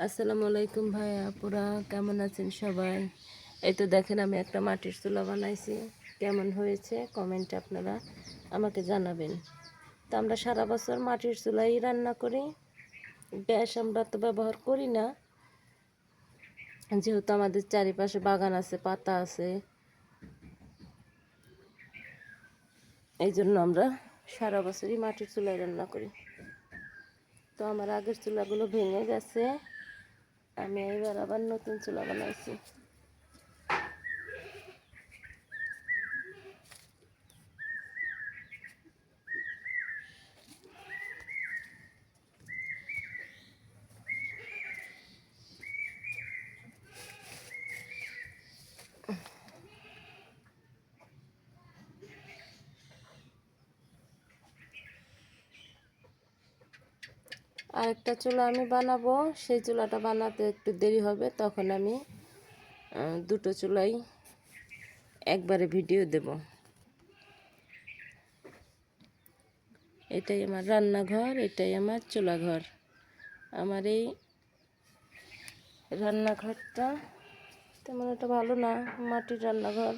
আসসালামু আলাইকুম ভাই আপুরা, কেমন আছেন সবাই? এই তো দেখেন আমি একটা মাটির চুলা বানাইছি। কেমন হয়েছে কমেন্টে আপনারা আমাকে জানাবেন। তো আমরা সারা বছর মাটির চুলাই রান্না করি, গ্যাস আমরা তো ব্যবহার করি না, যেহেতু আমাদের চারিপাশে বাগান আছে, পাতা আছে, এই জন্য আমরা সারা বছরই মাটির চুলায় রান্না করি। তো আমার আগের চুলাগুলো ভেঙে গেছে, আমি এবার আবার নতুন চুলা বানাইছি। আরেকটা চুলা আমি বানাবো, সেই চুলাটা বানাতে একটু দেরি হবে, তখন আমি দুটো চুলাই একবারে ভিডিও দেব। এটাই আমার রান্নাঘর, এটাই আমার চুলাঘর। আমার এই রান্নাঘরটা তেমন একটা ভালো না, মাটির রান্নাঘর।